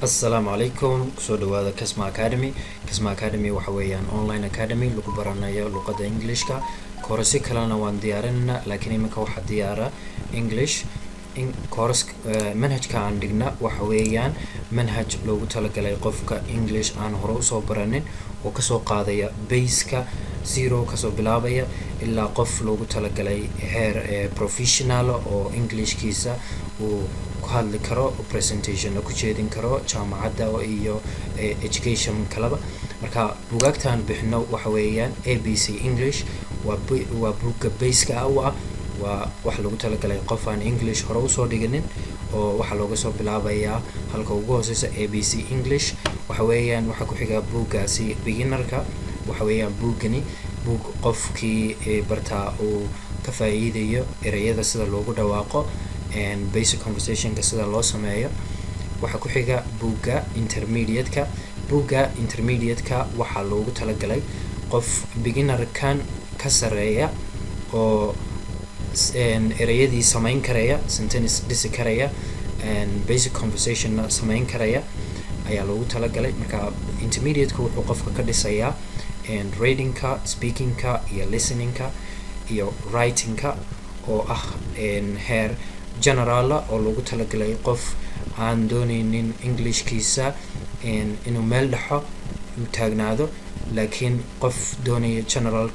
السلام عليكم سو هذا كسمة أكاديمي. كسمة أكاديمي وحويان أونلاين أكاديمي لغو برانايا لغة إنجليشكا كورسي كلانا وان ديارنا لكن إمكا واحد ديارة إنجليش كورس منهج كان عندنا وحويان منهج لغو تلقى قفك إنجليش عن هرو سو برانين وكسو قاضية بيسكا زيرو كسو بلابية إلا قف لغو تلقى هير بروفيشنال أو إنجليش كيسا وكهاد لكرو وبرزنتيشن لكو جيدين كرو جامعة iyo education kalaba marka buugaagtan bixino waxa weeyaan ABC English waa buugga base-ka ah waa wax lagu talagalay qof aan English hore u soo dhiganin oo waxa looga soo bilaabayaa halka ugu hooseysa ABC English waxa weeyaan waxa ku xiga buuggaasi beginnerka waxa weeyaan buuggani buug qofkii barta uu ka faa'iideeyo erayada sida loogu dhawaaqo and basic conversation ka sida loo sameeyo waxa ku xiga buugga intermediate-ka waxa loogu talagalay qof beginner kan ka sareeya oo erayadii sameyn karaya sentence dhisi karaya and basic conversation sameyn karaya ayaa loogu talagalay marka intermediate-ka wuxuu qofka ka dhisayaa and reading-ka speaking-ka iyo listening-ka iyo writing-ka oo ah heer general oo loogu talagalay qof aan doonaynin English-kiisa inuu meel dhaxo u taagnaado laakiin qof doonaya general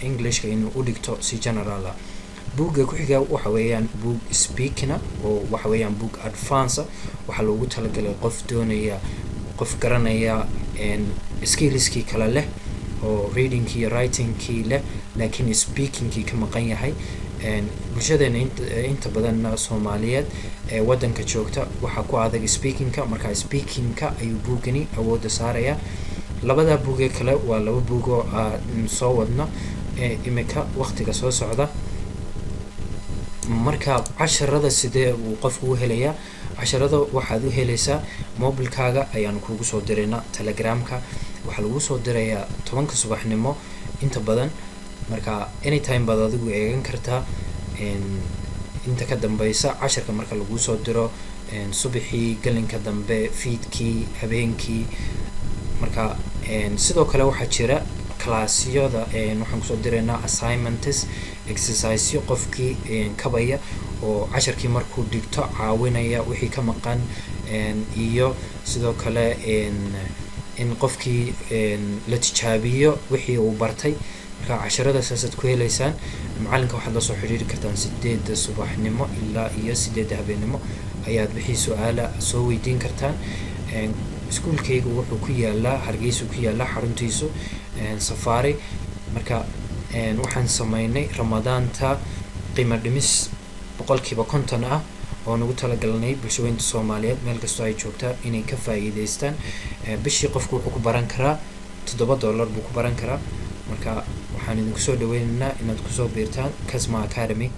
English-ka inuu u dhigto si general ah buugga ku xiga waxa weeyaan buug speaking oo waxa weeyaan buug advance waxa loogu talagalay qof doonaya qof garanaya skills-kii kala leh oo reading-kii writing-kii leh laakiin speaking-kii ka maqan yahay bulshadeena inta badan Soomaaliyeed ee wadanka joogta waxa ku adag speaking-ka marka speaking-ka ayuu buugani awood saaraya labada buug ee kale waa laba buug oo soo wadna imika waqtiga soo socda marka casharada sidee uu qofku u helaya casharada waxaad u helaysaa mobilkaaga ayaan kuugu soo direynaa Telegram-ka waxa lagu soo dirayaa 10 subaxnimo inta badan marka anytime baad adigu eegan kartaa inta ka dambaysa casharka marka lagu soo diro subaxii galinka dambe fiidkii habeenkii marka sidoo kale waxa jira class-yada waxaan soo direynaa assignments exercise qofkii kabaya oo casharkii markuu dhigto caawinaya wixii ka maqan iyo sidoo kale in qofkii la tijaabiyo wixii uu bartay marka casharada saasad ku helaysaan macalinka waxaad la soo xiriiri kartaan 8 subaxnimo ilaa iyo 8 habeenimo ayaad wixii su'aala soo weydiin kartaan iskuulkaygu wuxuu ku yaalaa Hargeysa ku yaalaa xaruntiisu Safari marka waxaan sameynay Ramadaanta qiimo dhimis 50% ah oo nagu talagalnay bulshooyinka Soomaaliyeed meel kasta ay joogtaa inay ka faa'iideystaan bishii qofku wuxuu ku baran karaa $7 buu ku baran karaa marka waxaan idinku soo dhaweynaynaa inaad ku soo biirtaan Kasma Academy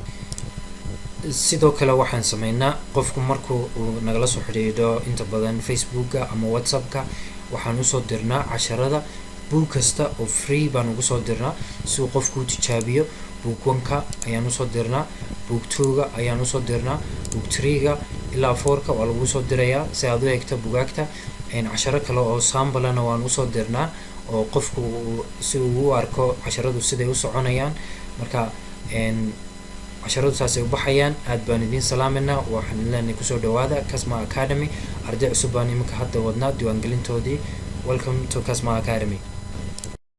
sidoo kale waxaan sameynaa qofku markuu nagala soo xiriiro inta badan Facebook-ka ama WhatsApp-ka waxaan u soo dirnaa casharada buug kasta oo free baan ugu soo dirnaa si qofku tijaabiyo buug 1-ka ayaan u soo dirnaa buug 2-ga ayaan u soo dirnaa buug 3-ga ilaa 4-ka waa lagu soo dirayaa si aad u eegto buugaagta casharo kale oo sample-na waan u soo dirnaa oo qofku si uu u arko casharadu siday u soconayaan marka casharadu saasay u baxayaan aad baan idin salaameynaa waxaan leenahay ku soo dhawaada Kasma Academy arday cusub baan imika hadda wadnaa diiwaangelintoodii welcome to Kasma Academy